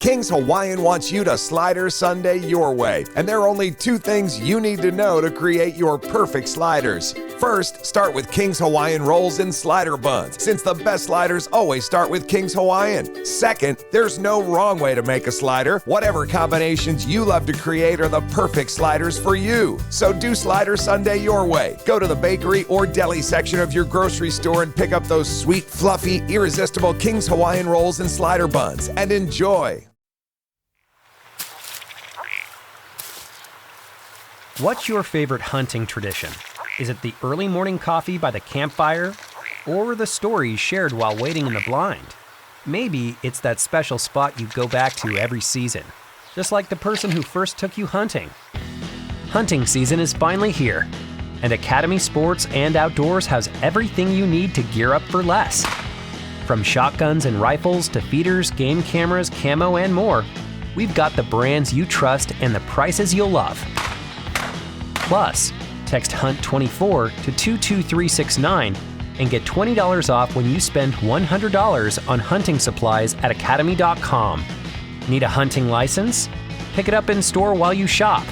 King's Hawaiian wants you to slider Sunday your way, and there are only 2 things you need to know to create your perfect sliders. First, start with King's Hawaiian rolls and slider buns, since the best sliders always start with King's Hawaiian. Second, there's no wrong way to make a slider. Whatever combinations you love to create are the perfect sliders for you. So do Slider Sunday your way. Go to the bakery or deli section of your grocery store and pick up those sweet, fluffy, irresistible King's Hawaiian rolls and slider buns, and enjoy. What's your favorite hunting tradition? Is it the early morning coffee by the campfire, or the stories shared while waiting in the blind? Maybe it's that special spot you go back to every season, just like the person who first took you hunting. Hunting season is finally here, and Academy Sports and Outdoors has everything you need to gear up for less. From shotguns and rifles to feeders, game cameras, camo, and more, we've got the brands you trust and the prices you'll love. Plus, text HUNT24 to 22369 and get $20 off when you spend $100 on hunting supplies at academy.com. Need a hunting license? Pick it up in store while you shop.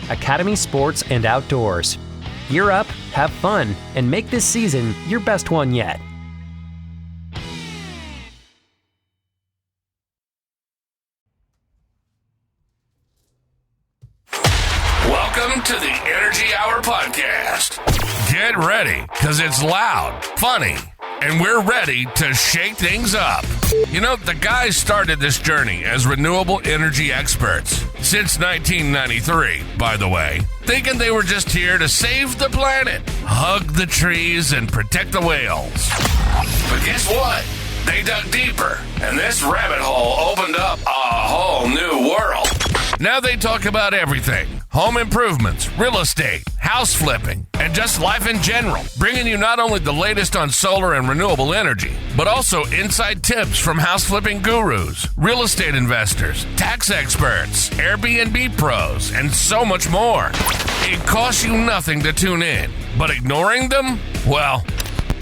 Academy Sports and Outdoors. Gear up, have fun, and make this season your best one yet. Welcome to the Energy Hour Podcast. Get ready, because it's loud, funny, and we're ready to shake things up. You know, the guys started this journey as renewable energy experts since 1993, by the way, thinking they were just here to save the planet, hug the trees, and protect the whales. But guess what? They dug deeper, and this rabbit hole opened up a whole new world. Now they talk about everything: home improvements, real estate, house flipping, and just life in general, bringing you not only the latest on solar and renewable energy, but also inside tips from house flipping gurus, real estate investors, tax experts, Airbnb pros, and so much more. It costs you nothing to tune in, but ignoring them? Well,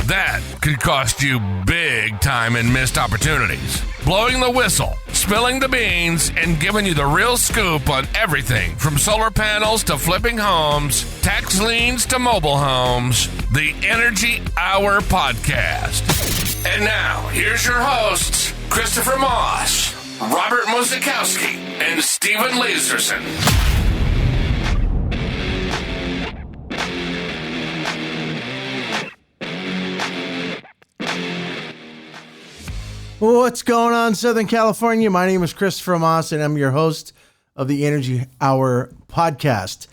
that could cost you big time in missed opportunities. Blowing the whistle, spilling the beans, and giving you the real scoop on everything from solar panels to flipping homes, tax liens to mobile homes. The Energy Hour Podcast. And now, here's your hosts, Christopher Moss, Robert Musikowski, and Steven Laserson. What's going on, Southern California? My name is Christopher Moss, and I'm your host of the Energy Hour Podcast.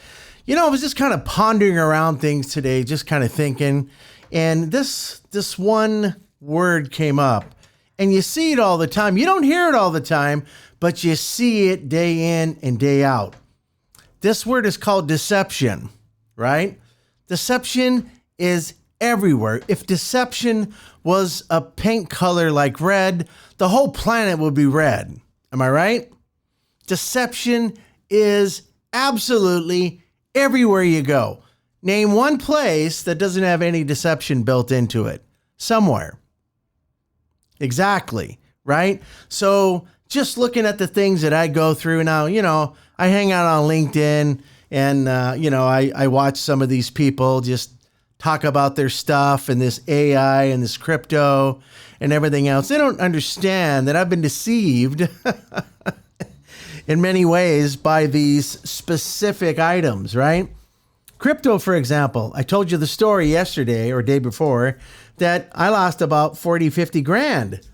You know, I was just kind of pondering around things today, just kind of thinking, and this one word came up, and you see it all the time. You don't hear it all the time, but you see it day in and day out. This word is called deception, right? Deception is everywhere. If deception was a paint color like red, the whole planet would be red. Am I right? Deception is absolutely everywhere you go. Name one place that doesn't have any deception built into it. Somewhere. Exactly, right? So just looking at the things that I go through now, you know, I hang out on LinkedIn and, I watch some of these people just talk about their stuff and this AI and this crypto and everything else. They don't understand that I've been deceived in many ways by these specific items, right? Crypto, for example, I told you the story yesterday or day before that I lost about 40, 50 grand.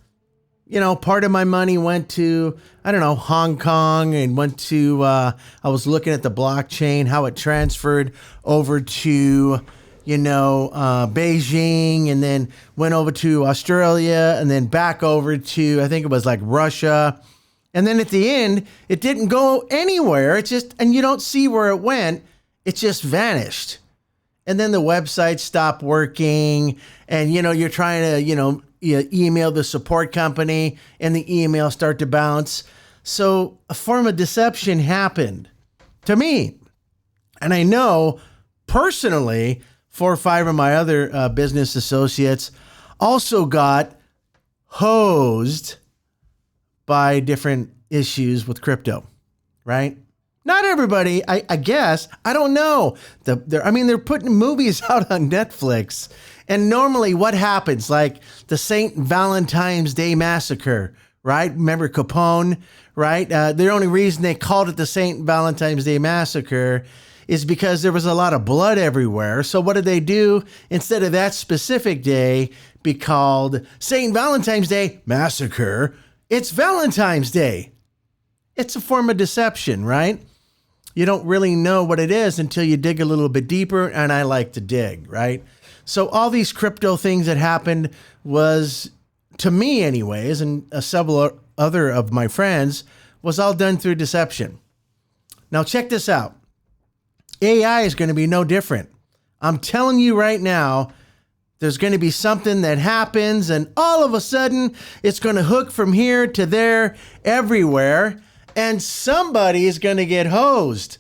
You know, part of my money went to, Hong Kong, and went to, I was looking at the blockchain, how it transferred over to Beijing, and then went over to Australia, and then back over to, I think it was like Russia. And then at the end, it didn't go anywhere. And you don't see where it went. It just vanished. And then the website stopped working, and, you're trying to, you email the support company, and the emails start to bounce. So a form of deception happened to me. And I know personally, 4 or 5 of my other business associates also got hosed by different issues with crypto, right? Not everybody, I guess. I don't know. They're putting movies out on Netflix. And normally what happens? Like the St. Valentine's Day Massacre, right? Remember Capone, right? The only reason they called it the St. Valentine's Day Massacre is because there was a lot of blood everywhere. So what did they do? Instead of that specific day be called St. Valentine's Day Massacre, it's Valentine's Day. It's a form of deception, right? You don't really know what it is until you dig a little bit deeper, and I like to dig, right? So all these crypto things that happened was, to me anyways, and several other of my friends, was all done through deception. Now check this out. AI is going to be no different. I'm telling you right now, there's going to be something that happens, and all of a sudden, it's going to hook from here to there, everywhere, and somebody is going to get hosed.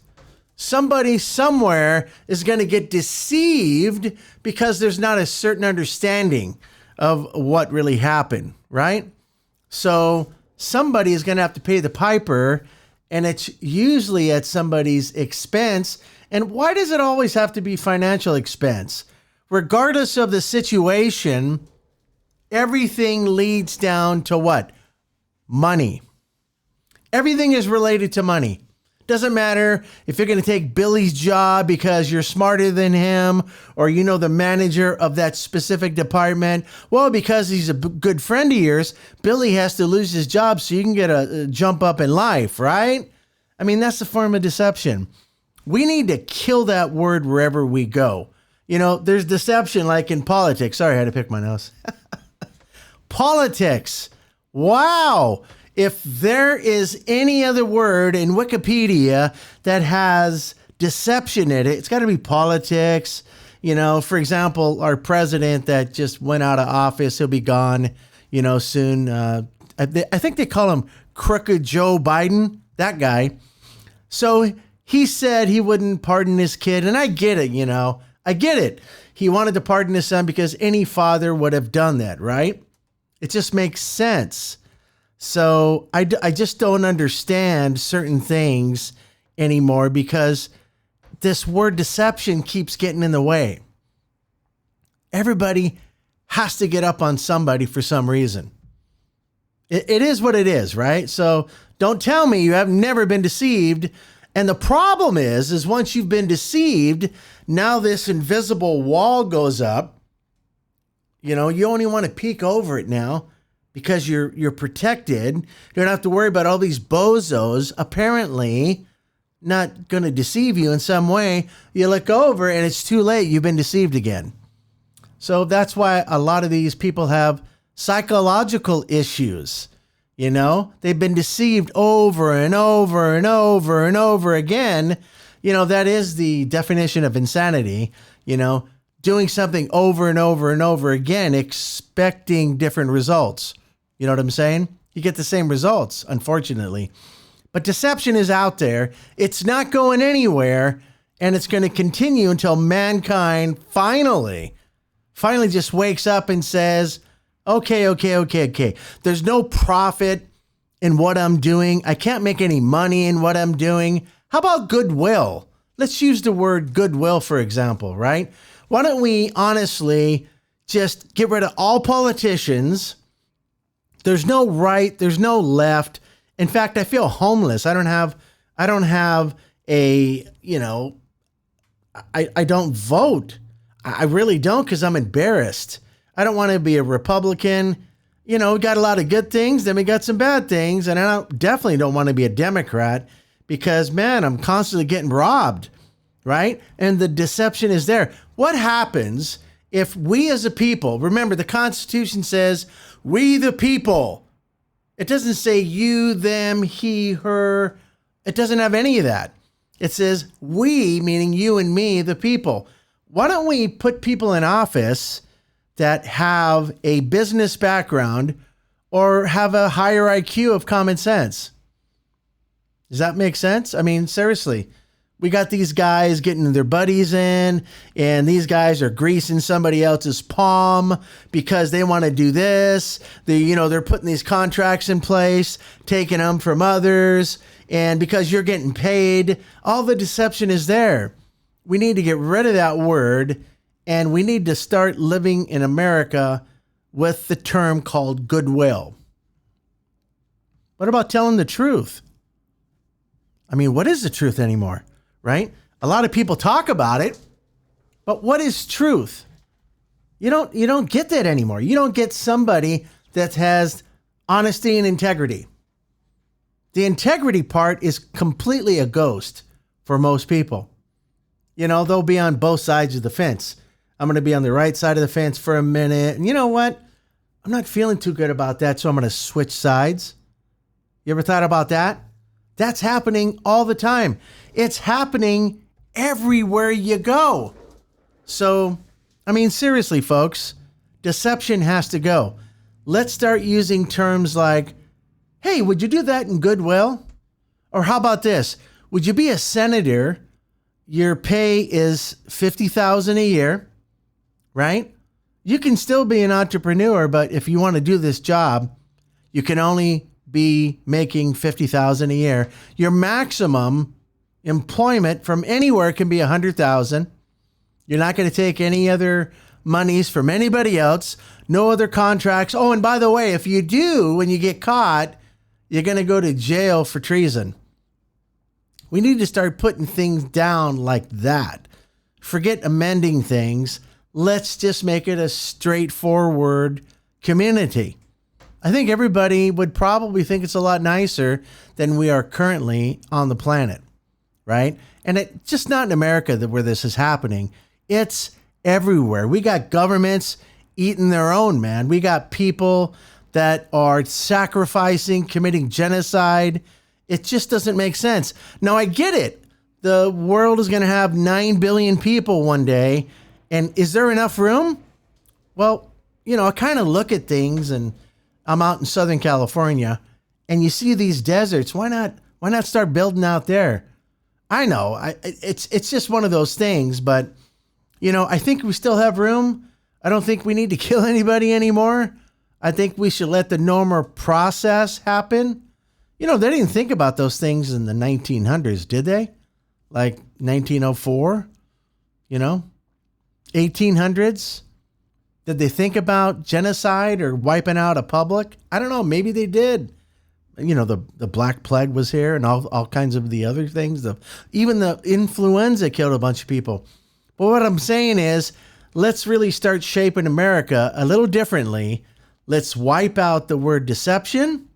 Somebody somewhere is going to get deceived because there's not a certain understanding of what really happened, right? So somebody is going to have to pay the piper, and it's usually at somebody's expense. And why does it always have to be financial expense? Regardless of the situation, everything leads down to what? Money. Everything is related to money. Doesn't matter if you're going to take Billy's job because you're smarter than him, or you know the manager of that specific department. Well, because he's a good friend of yours, Billy has to lose his job so you can get a jump up in life, right? I mean, that's a form of deception. We need to kill that word wherever we go. You know, there's deception like in politics. Sorry, I had to pick my nose. Politics. Wow. If there is any other word in Wikipedia that has deception in it, it's got to be politics. You know, for example, our president that just went out of office, he'll be gone, you know, soon. I think they call him Crooked Joe Biden, that guy. So he said he wouldn't pardon his kid. And I get it, you know, I get it. He wanted to pardon his son because any father would have done that, right? It just makes sense. So I just don't understand certain things anymore because this word deception keeps getting in the way. Everybody has to get up on somebody for some reason. It is what it is, right? So don't tell me you have never been deceived. And the problem is once you've been deceived, now this invisible wall goes up. You know, you only want to peek over it now. Because you're protected. You don't have to worry about all these bozos apparently not going to deceive you in some way. You look over and it's too late. You've been deceived again. So that's why a lot of these people have psychological issues. You know, they've been deceived over and over and over and over again. You know, that is the definition of insanity. You know, doing something over and over and over again, expecting different results. You know what I'm saying? You get the same results, unfortunately. But deception is out there. It's not going anywhere, and it's going to continue until mankind finally just wakes up and says, okay. There's no profit in what I'm doing. I can't make any money in what I'm doing. How about goodwill? Let's use the word goodwill, for example, right? Why don't we honestly just get rid of all politicians? There's no right. There's no left. In fact, I feel homeless. I don't have a, you know, I don't vote. I really don't because I'm embarrassed. I don't want to be a Republican. You know, we got a lot of good things, then we got some bad things. And I definitely don't want to be a Democrat because, man, I'm constantly getting robbed, right? And the deception is there. What happens if we as a people, remember the Constitution says, we the people. It doesn't say you, them, he, her. It doesn't have any of that. It says we, meaning you and me, the people. Why don't we put people in office that have a business background or have a higher IQ of common sense? Does that make sense? I mean, seriously, We got these guys getting their buddies in, and these guys are greasing somebody else's palm because they want to do this. They're putting these contracts in place, taking them from others, and because you're getting paid, all the deception is there. We need to get rid of that word, and we need to start living in America with the term called goodwill. What about telling the truth? I mean, what is the truth anymore? Right? A lot of people talk about it, but what is truth? You don't get that anymore. You don't get somebody that has honesty and integrity. The integrity part is completely a ghost for most people. They'll be on both sides of the fence. I'm going to be on the right side of the fence for a minute. And you know what? I'm not feeling too good about that, so I'm going to switch sides. You ever thought about that? That's happening all the time. It's happening everywhere you go. So, I mean, seriously, folks, deception has to go. Let's start using terms like, hey, would you do that in goodwill? Or how about this? Would you be a senator? Your pay is $50,000 a year, right? You can still be an entrepreneur, but if you want to do this job, you can only be making $50,000 a year. Your maximum employment from anywhere can be $100,000. You're not going to take any other monies from anybody else. No other contracts. Oh, and by the way, if you do, when you get caught, you're going to go to jail for treason. We need to start putting things down like that. Forget amending things. Let's just make it a straightforward community. I think everybody would probably think it's a lot nicer than we are currently on the planet, right? And it's just not in America where this is happening. It's everywhere. We got governments eating their own, man. We got people that are sacrificing, committing genocide. It just doesn't make sense. Now, I get it. The world is going to have 9 billion people one day. And is there enough room? Well, I kind of look at things, and I'm out in Southern California, and you see these deserts. Why not start building out there? I know it's just one of those things, but I think we still have room. I don't think we need to kill anybody anymore. I think we should let the normal process happen. They didn't think about those things in the 1900s, did they? Like 1904, 1800s. Did they think about genocide or wiping out a public? I don't know. Maybe they did. The Black Plague was here and all kinds of the other things. Even the influenza killed a bunch of people. But what I'm saying is, let's really start shaping America a little differently. Let's wipe out the word deception.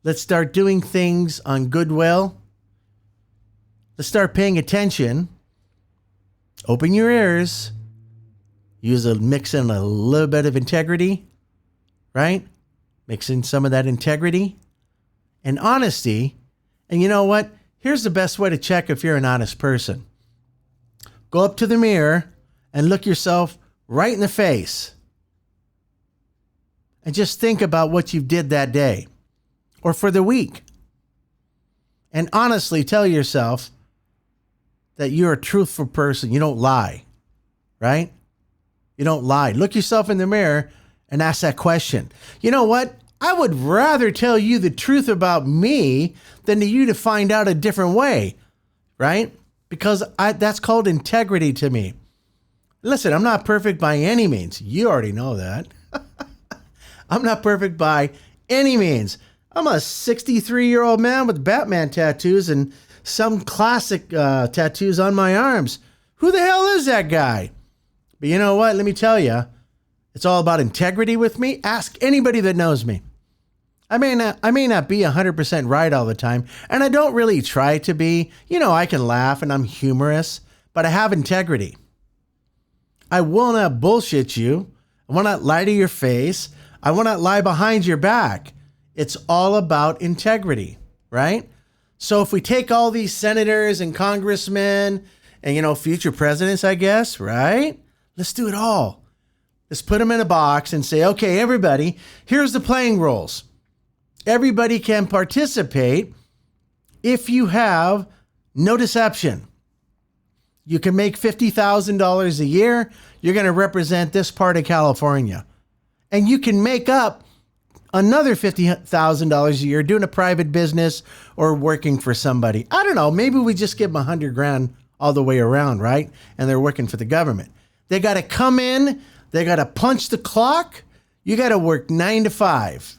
Let's start doing things on goodwill. Let's start paying attention. Open your ears. Mix in a little bit of integrity, right? Mix in some of that integrity and honesty. And you know what? Here's the best way to check if you're an honest person. Go up to the mirror and look yourself right in the face. And just think about what you did that day or for the week. And honestly tell yourself that you're a truthful person. You don't lie, right? You don't lie. Look yourself in the mirror and ask that question. You know what? I would rather tell you the truth about me than you to find out a different way, right? Because that's called integrity to me. Listen, I'm not perfect by any means. You already know that. I'm not perfect by any means. I'm a 63-year-old man with Batman tattoos and some classic tattoos on my arms. Who the hell is that guy? But you know what? Let me tell you, it's all about integrity with me. Ask anybody that knows me. I may not be 100% right all the time, and I don't really try to be. I can laugh and I'm humorous, but I have integrity. I will not bullshit you. I will not lie to your face. I will not lie behind your back. It's all about integrity, right? So if we take all these senators and congressmen and, future presidents, I guess, right? Let's do it all. Let's put them in a box and say, okay, everybody, here's the playing rules. Everybody can participate if you have No deception. You can make $50,000 a year. You're going to represent this part of California. And you can make up another $50,000 a year doing a private business or working for somebody. I don't know. Maybe we just give them $100,000 all the way around, right? And they're working for the government. They got to come in. They got to punch the clock. You got to work 9 to 5.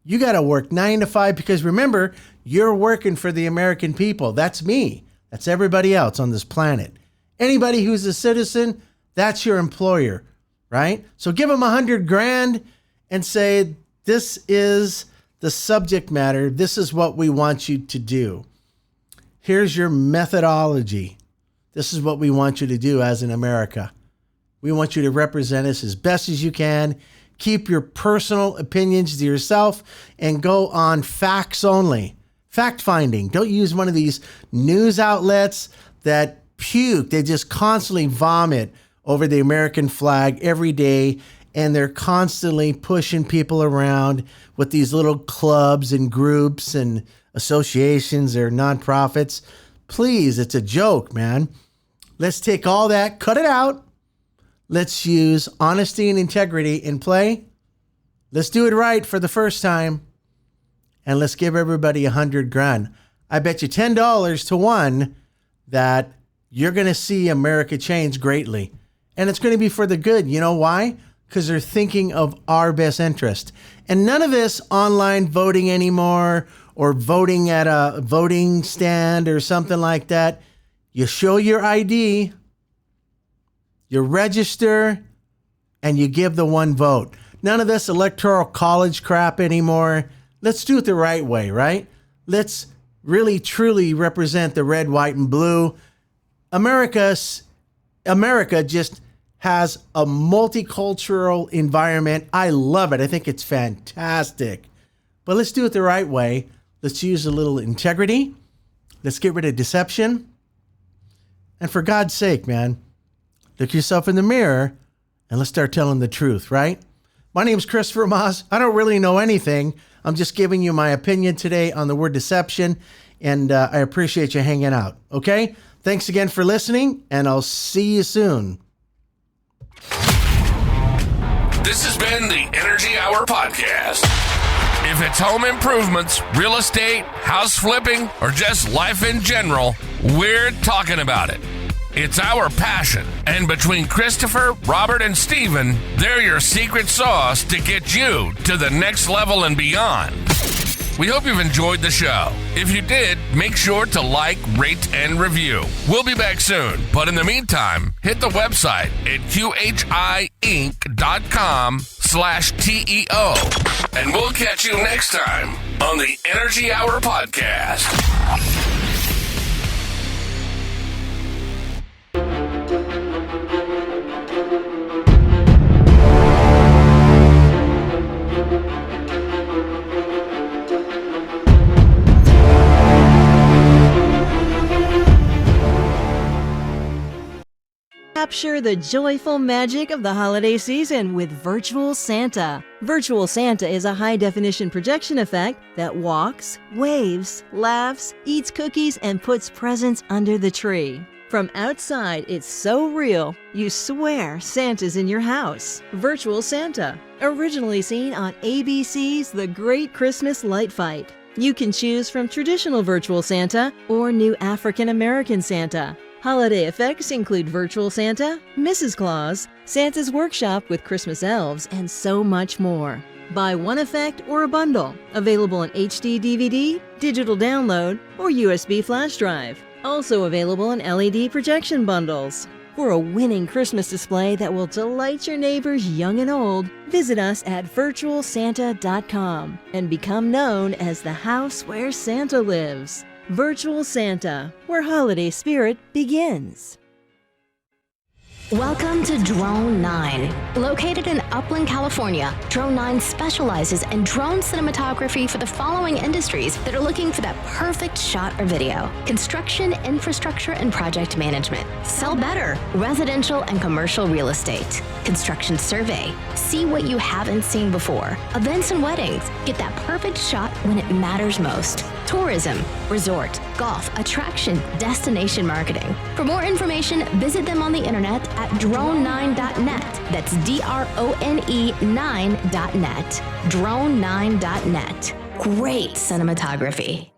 You got to work 9 to 5 because remember, you're working for the American people. That's me. That's everybody else on this planet. Anybody who's a citizen, that's your employer, right? So give them $100,000 and say, this is the subject matter. This is what we want you to do. Here's your methodology. This is what we want you to do as in America. We want you to represent us as best as you can. Keep your personal opinions to yourself and go on facts only. Fact finding. Don't use one of these news outlets that puke. They just constantly vomit over the American flag every day. And they're constantly pushing people around with these little clubs and groups and associations or nonprofits. Please, it's a joke, man. Let's take all that, cut it out. Let's use honesty and integrity in play. Let's do it right for the first time. And let's give everybody $100,000. I bet you $10 to 1 that you're going to see America change greatly. And it's going to be for the good. You know why? Because they're thinking of our best interest. And none of this online voting anymore or voting at a voting stand or something like that. You show your ID, you register, and you give the one vote. None of this electoral college crap anymore. Let's do it the right way, right? Let's really, truly represent the red, white, and blue. America just has a multicultural environment. I love it. I think it's fantastic. But let's do it the right way. Let's use a little integrity. Let's get rid of deception. And for God's sake, man, look yourself in the mirror and let's start telling the truth, right? My name is Christopher Moss. I don't really know anything. I'm just giving you my opinion today on the word deception, and I appreciate you hanging out, okay? Thanks again for listening, and I'll see you soon. This has been the Energy Hour Podcast. If it's home improvements, real estate, house flipping, or just life in general, we're talking about it. It's our passion. And between Christopher, Robert, and Steven, they're your secret sauce to get you to the next level and beyond. We hope you've enjoyed the show. If you did, make sure to like, rate, and review. We'll be back soon. But in the meantime, hit the website at QHIinc.com/TEO. And we'll catch you next time on the Energy Hour Podcast. Capture the joyful magic of the holiday season with Virtual Santa. Virtual Santa is a high-definition projection effect that walks, waves, laughs, eats cookies, and puts presents under the tree. From outside, it's so real, you swear Santa's in your house. Virtual Santa, originally seen on ABC's The Great Christmas Light Fight. You can choose from traditional Virtual Santa or new African American Santa. Holiday effects include Virtual Santa, Mrs. Claus, Santa's Workshop with Christmas elves, and so much more. Buy one effect or a bundle, available in HD DVD, digital download, or USB flash drive. Also available in LED projection bundles. For a winning Christmas display that will delight your neighbors young and old, visit us at virtualsanta.com and become known as the house where Santa lives. Virtual Santa, where holiday spirit begins. Welcome to Drone 9. Located in Upland, California, Drone 9 specializes in drone cinematography for the following industries that are looking for that perfect shot or video: construction, infrastructure, and project management. Sell better: residential and commercial real estate. Construction survey: see what you haven't seen before. Events and weddings: get that perfect shot when it matters most. tourism, resort, golf, attraction, destination marketing. For more information, visit them on the internet at drone9.net. That's DRONE 9.net. Drone9.net. Great cinematography.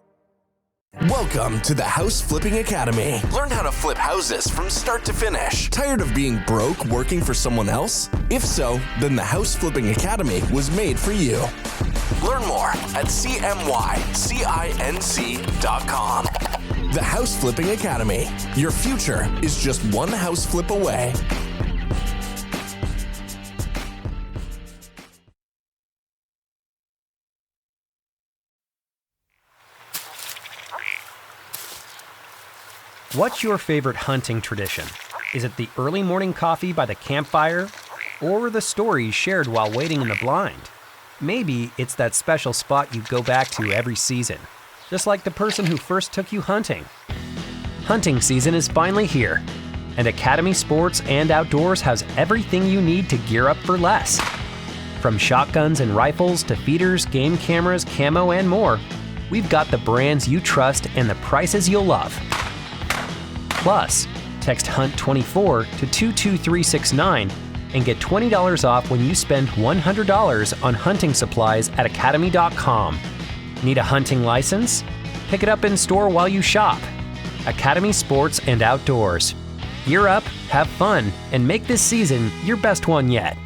Welcome to the House Flipping Academy. Learn how to flip houses from start to finish. Tired of being broke working for someone else? If so, then the House Flipping Academy was made for you. Learn more at cmycinc.com. The House Flipping Academy. Your future is just one house flip away. What's your favorite hunting tradition? Is it the early morning coffee by the campfire or the stories shared while waiting in the blind? Maybe it's that special spot you go back to every season, just like the person who first took you hunting. Hunting season is finally here, and Academy Sports and Outdoors has everything you need to gear up for less. From shotguns and rifles to feeders, game cameras, camo, and more, we've got the brands you trust and the prices you'll love. Plus, text HUNT24 to 22369 and get $20 off when you spend $100 on hunting supplies at academy.com. Need a hunting license? Pick it up in store while you shop. Academy Sports and Outdoors. Gear up, have fun, and make this season your best one yet.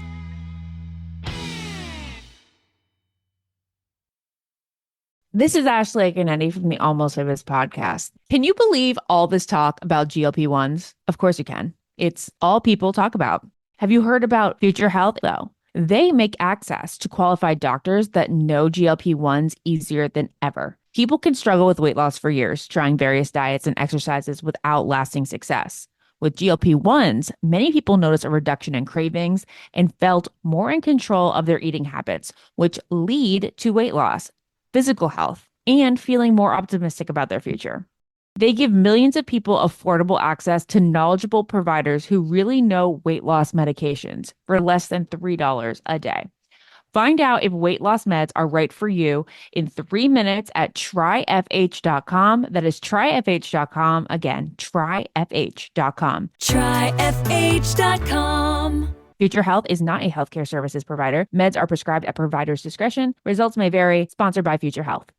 This is Ashley Ganetti from the Almost Famous podcast. Can you believe all this talk about GLP-1s? Of course you can. It's all people talk about. Have you heard about Future Health, though? They make access to qualified doctors that know GLP-1s easier than ever. People can struggle with weight loss for years, trying various diets and exercises without lasting success. With GLP-1s, many people notice a reduction in cravings and felt more in control of their eating habits, which lead to weight loss, physical health, and feeling more optimistic about their future. They give millions of people affordable access to knowledgeable providers who really know weight loss medications for less than $3 a day. Find out if weight loss meds are right for you in 3 minutes at tryfh.com. That is tryfh.com. Again, tryfh.com. Tryfh.com. Future Health is not a healthcare services provider. Meds are prescribed at provider's discretion. Results may vary. Sponsored by Future Health.